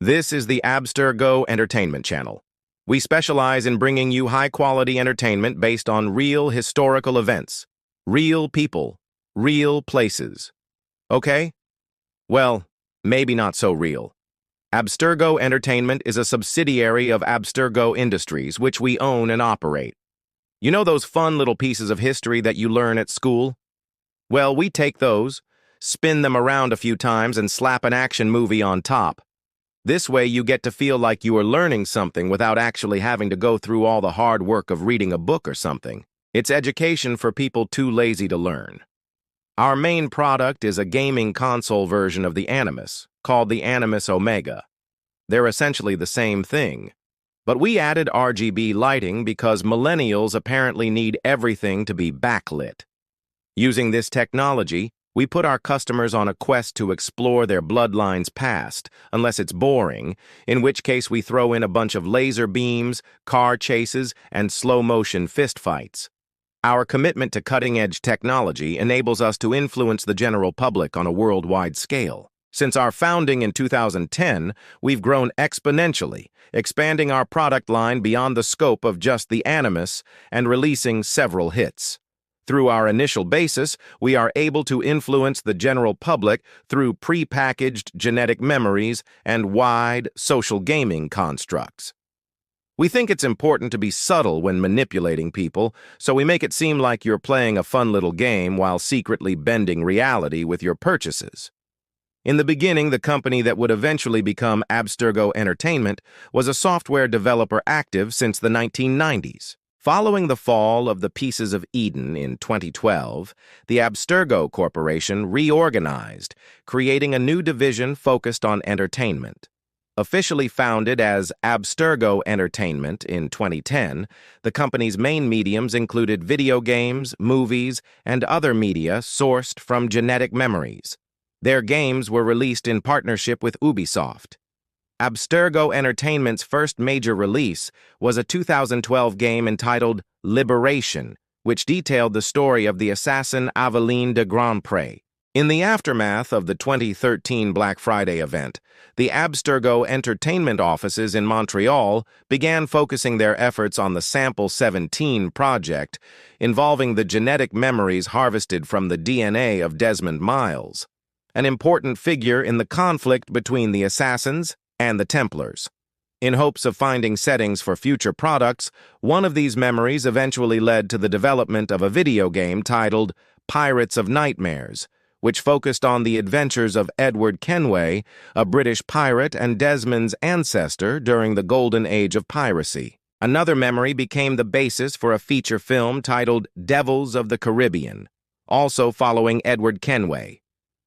This is the Abstergo Entertainment Channel. We specialize in bringing you high-quality entertainment based on real historical events, real people, real places. Okay? Well, maybe not so real. Abstergo Entertainment is a subsidiary of Abstergo Industries, which we own and operate. You know those fun little pieces of history that you learn at school? Well, we take those, spin them around a few times, and slap an action movie on top. This way you get to feel like you are learning something without actually having to go through all the hard work of reading a book or something. It's education for people too lazy to learn. Our main product is a gaming console version of the Animus, called the Animus Omega. They're essentially the same thing. But we added RGB lighting because millennials apparently need everything to be backlit. Using this technology, we put our customers on a quest to explore their bloodline's past, unless it's boring, in which case we throw in a bunch of laser beams, car chases, and slow-motion fistfights. Our commitment to cutting-edge technology enables us to influence the general public on a worldwide scale. Since our founding in 2010, we've grown exponentially, expanding our product line beyond the scope of just the Animus and releasing several hits. Through our initial basis, we are able to influence the general public through pre-packaged genetic memories and wide social gaming constructs. We think it's important to be subtle when manipulating people, so we make it seem like you're playing a fun little game while secretly bending reality with your purchases. In the beginning, the company that would eventually become Abstergo Entertainment was a software developer active since the 1990s. Following the fall of the Pieces of Eden in 2012, the Abstergo Corporation reorganized, creating a new division focused on entertainment. Officially founded as Abstergo Entertainment in 2010, the company's main mediums included video games, movies, and other media sourced from genetic memories. Their games were released in partnership with Ubisoft. Abstergo Entertainment's first major release was a 2012 game entitled Liberation, which detailed the story of the assassin Aveline de Grandpré. In the aftermath of the 2013 Black Friday event, the Abstergo Entertainment offices in Montreal began focusing their efforts on the Sample 17 project, involving the genetic memories harvested from the DNA of Desmond Miles, an important figure in the conflict between the assassins and the Templars. In hopes of finding settings for future products, one of these memories eventually led to the development of a video game titled Pirates of Nightmares, which focused on the adventures of Edward Kenway, a British pirate and Desmond's ancestor during the golden age of piracy. Another memory became the basis for a feature film titled Devils of the Caribbean, also following Edward Kenway.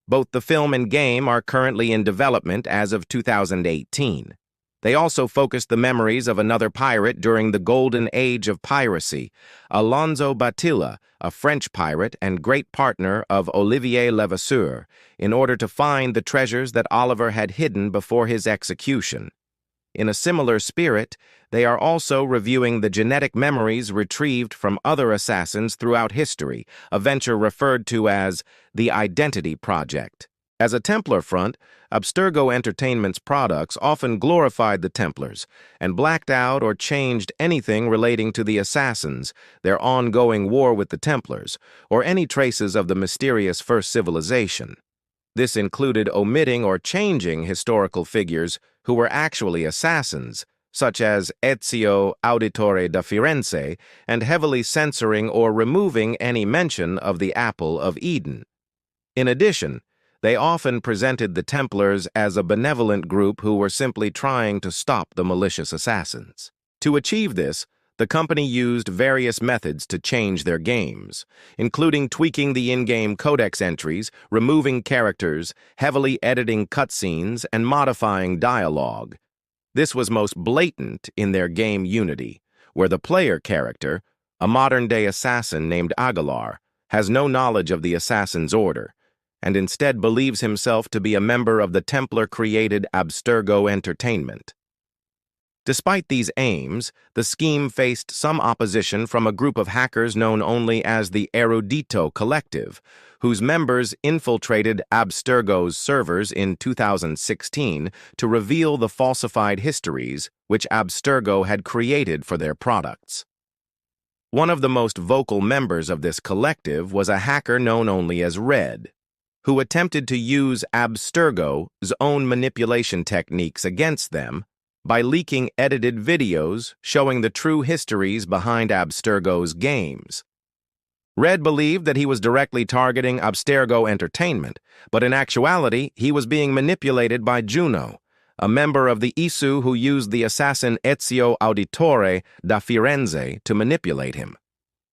Both the film and game are currently in development as of 2018. They also focused the memories of another pirate during the golden age of piracy, Alonzo Batilla, a French pirate and great partner of Olivier Levasseur, in order to find the treasures that Oliver had hidden before his execution. In a similar spirit, they are also reviewing the genetic memories retrieved from other assassins throughout history, a venture referred to as the Identity Project. As a Templar front, Abstergo Entertainment's products often glorified the Templars and blacked out or changed anything relating to the assassins, their ongoing war with the Templars, or any traces of the mysterious First Civilization. This included omitting or changing historical figures who were actually assassins, such as Ezio Auditore da Firenze, and heavily censoring or removing any mention of the Apple of Eden. In addition, they often presented the Templars as a benevolent group who were simply trying to stop the malicious assassins. To achieve this, the company used various methods to change their games, including tweaking the in-game codex entries, removing characters, heavily editing cutscenes, and modifying dialogue. This was most blatant in their game Unity, where the player character, a modern-day assassin named Aguilar, has no knowledge of the assassin's order, and instead believes himself to be a member of the Templar-created Abstergo Entertainment. Despite these aims, the scheme faced some opposition from a group of hackers known only as the Erudito Collective, whose members infiltrated Abstergo's servers in 2016 to reveal the falsified histories which Abstergo had created for their products. One of the most vocal members of this collective was a hacker known only as Red, who attempted to use Abstergo's own manipulation techniques against them by leaking edited videos showing the true histories behind Abstergo's games. Red believed that he was directly targeting Abstergo Entertainment, but in actuality, he was being manipulated by Juno, a member of the ISU who used the assassin Ezio Auditore da Firenze to manipulate him.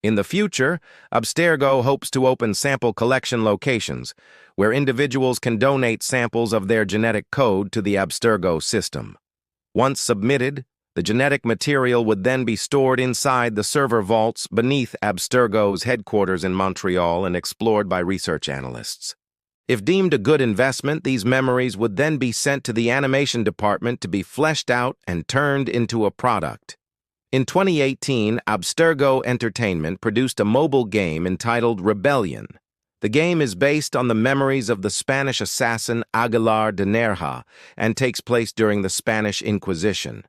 In the future, Abstergo hopes to open sample collection locations, where individuals can donate samples of their genetic code to the Abstergo system. Once submitted, the genetic material would then be stored inside the server vaults beneath Abstergo's headquarters in Montreal and explored by research analysts. If deemed a good investment, these memories would then be sent to the animation department to be fleshed out and turned into a product. In 2018, Abstergo Entertainment produced a mobile game entitled Rebellion. The game is based on the memories of the Spanish assassin Aguilar de Nerja and takes place during the Spanish Inquisition.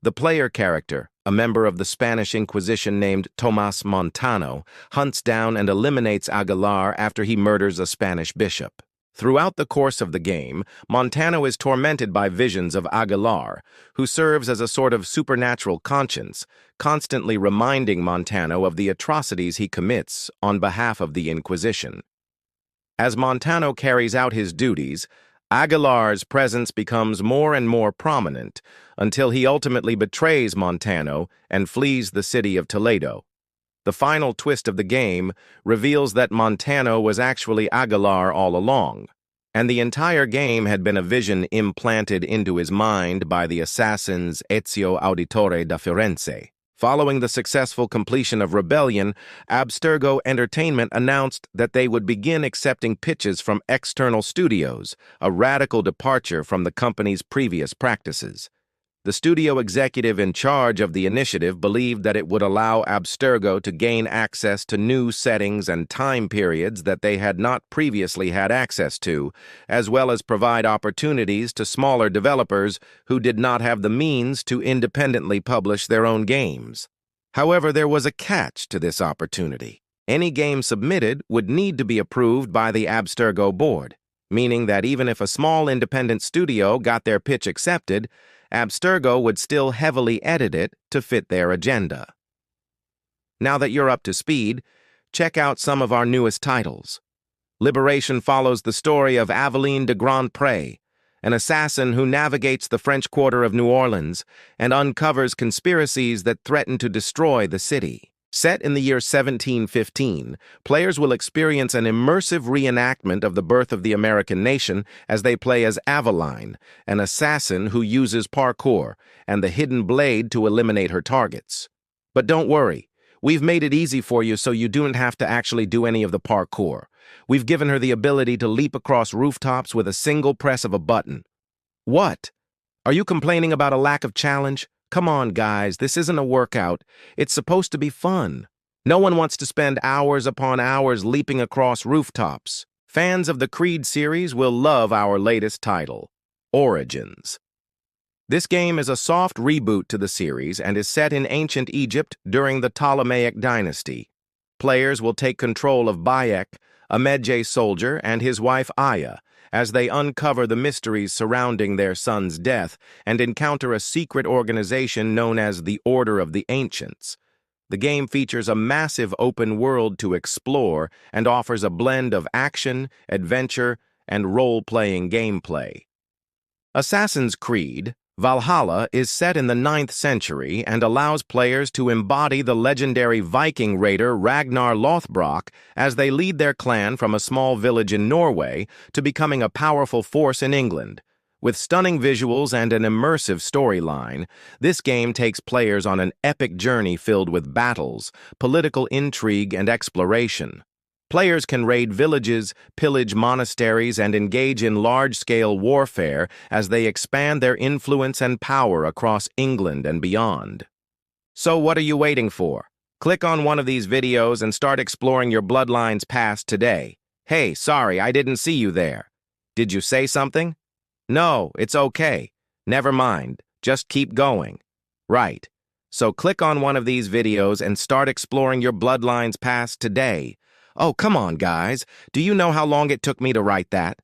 The player character, a member of the Spanish Inquisition named Tomas Montano, hunts down and eliminates Aguilar after he murders a Spanish bishop. Throughout the course of the game, Montano is tormented by visions of Aguilar, who serves as a sort of supernatural conscience, constantly reminding Montano of the atrocities he commits on behalf of the Inquisition. As Montano carries out his duties, Aguilar's presence becomes more and more prominent until he ultimately betrays Montano and flees the city of Toledo. The final twist of the game reveals that Montano was actually Aguilar all along, and the entire game had been a vision implanted into his mind by the assassins Ezio Auditore da Firenze. Following the successful completion of Rebellion, Abstergo Entertainment announced that they would begin accepting pitches from external studios, a radical departure from the company's previous practices. The studio executive in charge of the initiative believed that it would allow Abstergo to gain access to new settings and time periods that they had not previously had access to, as well as provide opportunities to smaller developers who did not have the means to independently publish their own games. However, there was a catch to this opportunity. Any game submitted would need to be approved by the Abstergo board, meaning that even if a small independent studio got their pitch accepted, Abstergo would still heavily edit it to fit their agenda. Now that you're up to speed, check out some of our newest titles. Liberation follows the story of Aveline de Grandpré, an assassin who navigates the French Quarter of New Orleans and uncovers conspiracies that threaten to destroy the city. Set in the year 1715, players will experience an immersive reenactment of the birth of the American nation as they play as Aveline, an assassin who uses parkour and the hidden blade to eliminate her targets. But don't worry, we've made it easy for you so you don't have to actually do any of the parkour. We've given her the ability to leap across rooftops with a single press of a button. What? Are you complaining about a lack of challenge? Come on, guys, this isn't a workout. It's supposed to be fun. No one wants to spend hours upon hours leaping across rooftops. Fans of the Creed series will love our latest title, Origins. This game is a soft reboot to the series and is set in ancient Egypt during the Ptolemaic dynasty. Players will take control of Bayek, a Medjay soldier, and his wife Aya, as they uncover the mysteries surrounding their son's death and encounter a secret organization known as the Order of the Ancients. The game features a massive open world to explore and offers a blend of action, adventure, and role-playing gameplay. Assassin's Creed Valhalla is set in the 9th century and allows players to embody the legendary Viking raider Ragnar Lothbrok as they lead their clan from a small village in Norway to becoming a powerful force in England. With stunning visuals and an immersive storyline, this game takes players on an epic journey filled with battles, political intrigue, and exploration. Players can raid villages, pillage monasteries, and engage in large-scale warfare as they expand their influence and power across England and beyond. So what are you waiting for? Click on one of these videos and start exploring your bloodline's past today. Hey, sorry, I didn't see you there. Did you say something? No, it's okay. Never mind. Just keep going. Right. So click on one of these videos and start exploring your bloodline's past today. Oh, come on, guys. Do you know how long it took me to write that?